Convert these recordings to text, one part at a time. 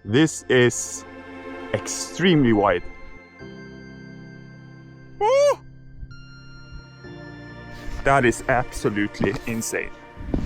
This is extremely wide. Woo! That is absolutely insane.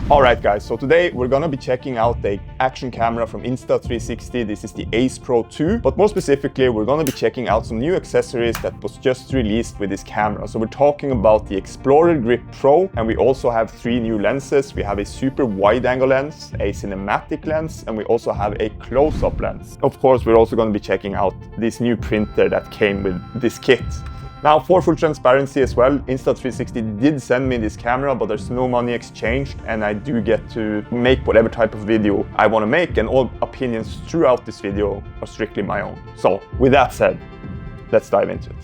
Alright guys, so today we're gonna be checking out the action camera from Insta360. This is the Ace Pro 2, but more specifically we're gonna be checking out some new accessories that was just released with this camera. So we're talking about the Explorer Grip Pro, and we also have 3 new lenses. We have a super wide angle lens, a cinematic lens, and we also have a close-up lens. Of course, we're also gonna be checking out this new printer that came with this kit. Now, for full transparency as well, Insta360 did send me this camera, but there's no money exchanged, and I do get to make whatever type of video I want to make, and all opinions throughout this video are strictly my own. So, with that said, let's dive into it.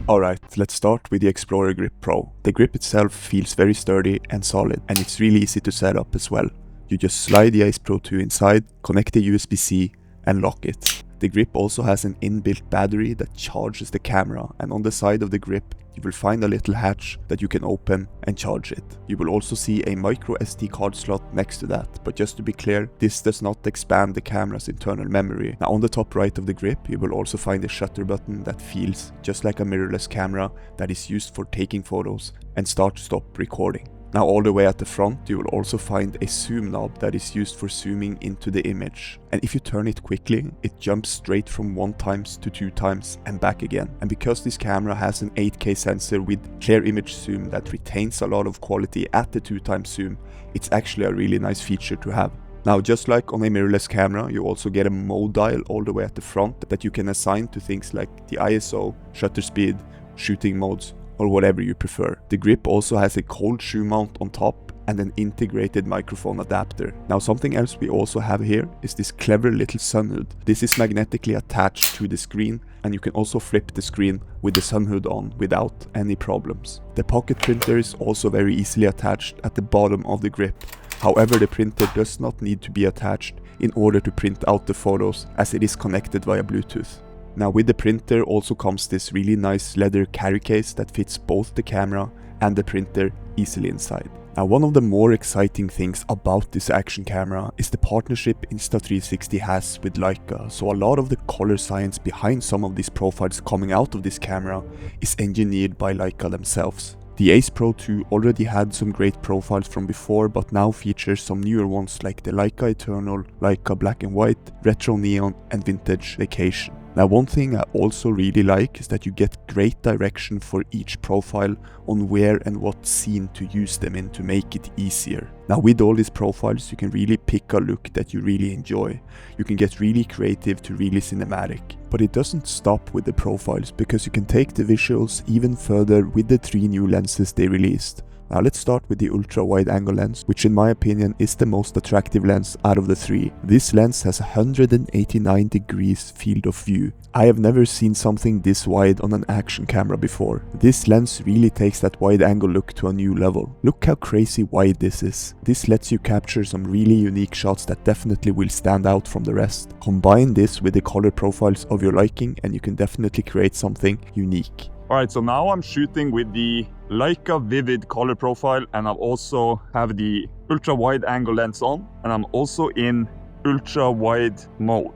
Alright, let's start with the Explorer Grip Pro. The grip itself feels very sturdy and solid, and it's really easy to set up as well. You just slide the Ace Pro 2 inside, connect the USB-C, and lock it. The grip also has an inbuilt battery that charges the camera, and on the side of the grip you will find a little hatch that you can open and charge it. You will also see a micro SD card slot next to that, but just to be clear, this does not expand the camera's internal memory. Now on the top right of the grip you will also find a shutter button that feels just like a mirrorless camera that is used for taking photos and start-stop recording. Now all the way at the front you will also find a zoom knob that is used for zooming into the image, and if you turn it quickly it jumps straight from 1x to 2x and back again. And because this camera has an 8K sensor with clear image zoom that retains a lot of quality at the 2x zoom, it's actually a really nice feature to have. Now just like on a mirrorless camera, you also get a mode dial all the way at the front that you can assign to things like the ISO, shutter speed, shooting modes, or whatever you prefer. The grip also has a cold shoe mount on top and an integrated microphone adapter. Now something else we also have here is this clever little sun hood. This is magnetically attached to the screen, and you can also flip the screen with the sun hood on without any problems. The pocket printer is also very easily attached at the bottom of the grip. However, the printer does not need to be attached in order to print out the photos, as it is connected via Bluetooth. Now with the printer also comes this really nice leather carry case that fits both the camera and the printer easily inside. Now one of the more exciting things about this action camera is the partnership Insta360 has with Leica. So a lot of the color science behind some of these profiles coming out of this camera is engineered by Leica themselves. The Ace Pro 2 already had some great profiles from before, but now features some newer ones like the Leica Eternal, Leica Black and White, Retro Neon, and Vintage Vacation. Now one thing I also really like is that you get great direction for each profile on where and what scene to use them in to make it easier. Now with all these profiles you can really pick a look that you really enjoy. You can get really creative to really cinematic. But it doesn't stop with the profiles, because you can take the visuals even further with the 3 new lenses they released. Now let's start with the ultra wide angle lens, which in my opinion is the most attractive lens out of the 3. This lens has 189 degrees field of view. I have never seen something this wide on an action camera before. This lens really takes that wide angle look to a new level. Look how crazy wide this is. This lets you capture some really unique shots that definitely will stand out from the rest. Combine this with the color profiles of your liking and you can definitely create something unique. Alright, so now I'm shooting with the Leica Vivid color profile, and I also have the ultra wide angle lens on, and I'm also in ultra wide mode.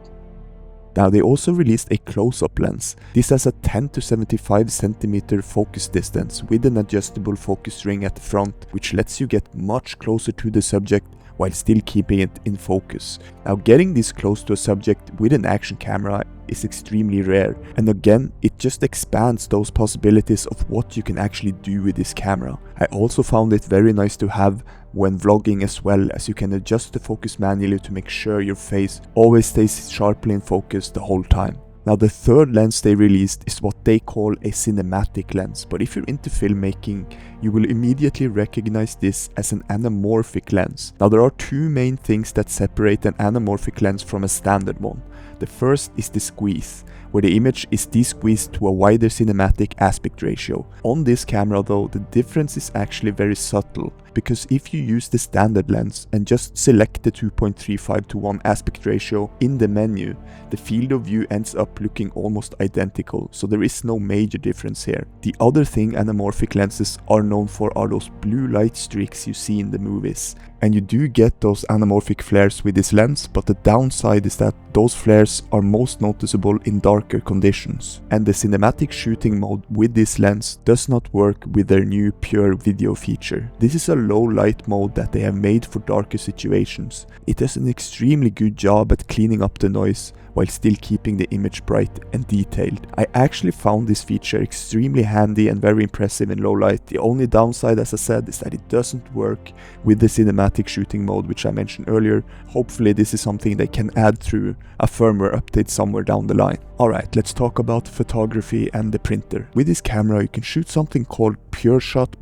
Now they also released a close-up lens. This has a 10 to 75 cm focus distance with an adjustable focus ring at the front, which lets you get much closer to the subject while still keeping it in focus. Now getting this close to a subject with an action camera is extremely rare, and again it just expands those possibilities of what you can actually do with this camera. I also found it very nice to have when vlogging, as well as you can adjust the focus manually to make sure your face always stays sharply in focus the whole time. Now the third lens they released is what they call a cinematic lens, but if you're into filmmaking, you will immediately recognize this as an anamorphic lens. Now there are 2 main things that separate an anamorphic lens from a standard one. The first is the squeeze, where the image is de-squeezed to a wider cinematic aspect ratio. On this camera though, the difference is actually very subtle, because if you use the standard lens and just select the 2.35:1 aspect ratio in the menu, the field of view ends up looking almost identical, so there is no major difference here. The other thing anamorphic lenses are known for are those blue light streaks you see in the movies, and you do get those anamorphic flares with this lens, but the downside is that those flares are most noticeable in darker conditions, and the cinematic shooting mode with this lens does not work with their new pure video feature. This is a low light mode that they have made for darker situations. It does an extremely good job at cleaning up the noise while still keeping the image bright and detailed. I actually found this feature extremely handy and very impressive in low light. The only downside, as I said, is that it doesn't work with the cinematic shooting mode, which I mentioned earlier. Hopefully this is something they can add through a firmware update somewhere down the line. Alright, let's talk about photography and the printer. With this camera you can shoot something called PureShot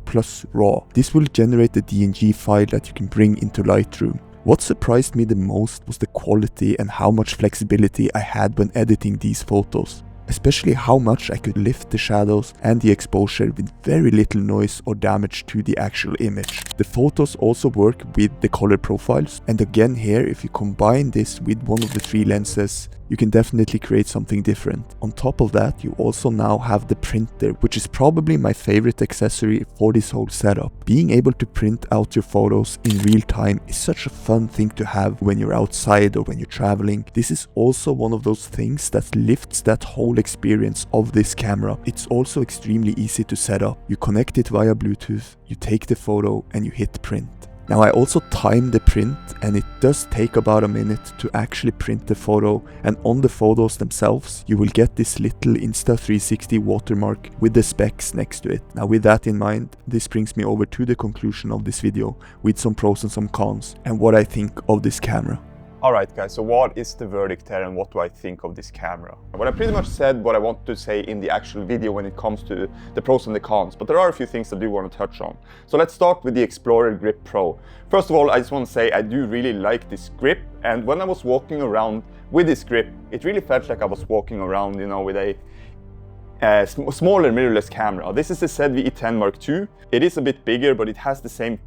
RAW. This will generate a DNG file that you can bring into Lightroom. What surprised me the most was the quality and how much flexibility I had when editing these photos. Especially how much I could lift the shadows and the exposure with very little noise or damage to the actual image. The photos also work with the color profiles, and again here, if you combine this with one of the 3 lenses, you can definitely create something different. On top of that, you also now have the printer, which is probably my favorite accessory for this whole setup. Being able to print out your photos in real time is such a fun thing to have when you're outside or when you're traveling. This is also one of those things that lifts that whole experience of this camera. It's also extremely easy to set up. You connect it via Bluetooth, you take the photo and you hit print. Now I also timed the print, and it does take about a minute to actually print the photo, and on the photos themselves you will get this little Insta360 watermark with the specs next to it. Now with that in mind, this brings me over to the conclusion of this video with some pros and some cons and what I think of this camera. Alright guys, so what is the verdict here and what do I think of this camera? Well, I pretty much said what I want to say in the actual video when it comes to the pros and the cons, but there are a few things I do want to touch on. So let's start with the Explorer Grip Pro. First of all, I just want to say I do really like this grip, and when I was walking around with this grip, it really felt like I was walking around, you know, with a smaller mirrorless camera. This is the ZV-E10 Mark II. It is a bit bigger, but it has the same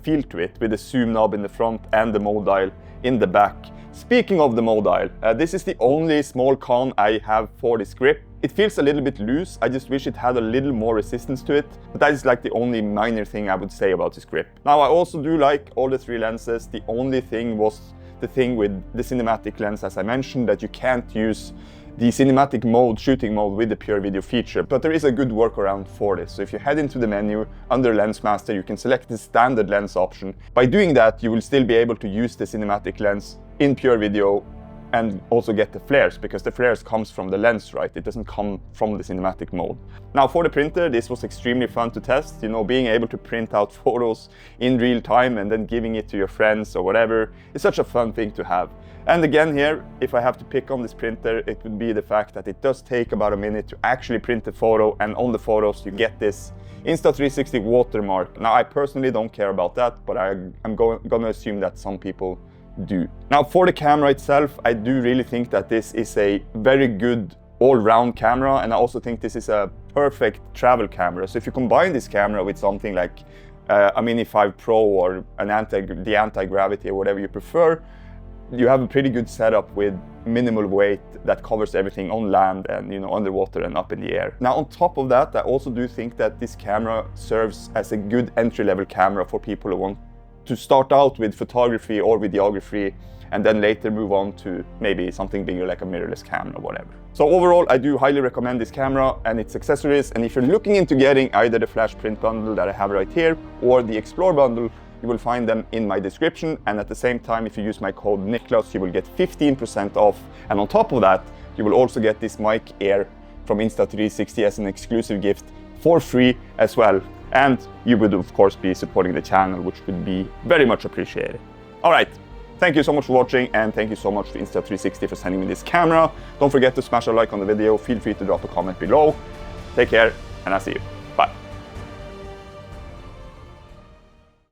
feel to it with the zoom knob in the front and the mode dial in the back. Speaking of the mode dial, this is the only small con I have for this grip. It feels a little bit loose. I just wish it had a little more resistance to it, but that is like the only minor thing I would say about this grip. Now I also do like all the 3 lenses. The only thing was the thing with the cinematic lens, as I mentioned, that you can't use the cinematic mode, shooting mode with the pure video feature, but there is a good workaround for this. So if you head into the menu under Lens Master, you can select the standard lens option. By doing that, you will still be able to use the cinematic lens in pure video and also get the flares, because the flares comes from the lens, right? It doesn't come from the cinematic mode. Now for the printer, this was extremely fun to test. You know, being able to print out photos in real time and then giving it to your friends or whatever is such a fun thing to have. And again here, if I have to pick on this printer, it would be the fact that it does take about a minute to actually print the photo, and on the photos you get this Insta360 watermark. Now I personally don't care about that, but I'm gonna assume that some people do. Now for the camera itself, I do really think that this is a very good all-round camera, and I also think this is a perfect travel camera. So if you combine this camera with something like a Mini 5 Pro or the anti-gravity or whatever you prefer, you have a pretty good setup with minimal weight that covers everything on land and, you know, underwater and up in the air. Now on top of that, I also do think that this camera serves as a good entry-level camera for people who want to start out with photography or videography and then later move on to maybe something bigger like a mirrorless camera or whatever. So overall, I do highly recommend this camera and its accessories, and if you're looking into getting either the flash print bundle that I have right here or the Explore bundle, you will find them in my description, and at the same time, if you use my code Niclas, you will get 15% off, and on top of that, you will also get this mic Air from Insta360 as an exclusive gift for free as well. And you would of course be supporting the channel, which would be very much appreciated. Alright, thank you so much for watching, and thank you so much to Insta360 for sending me this camera. Don't forget to smash a like on the video, feel free to drop a comment below. Take care, and I'll see you.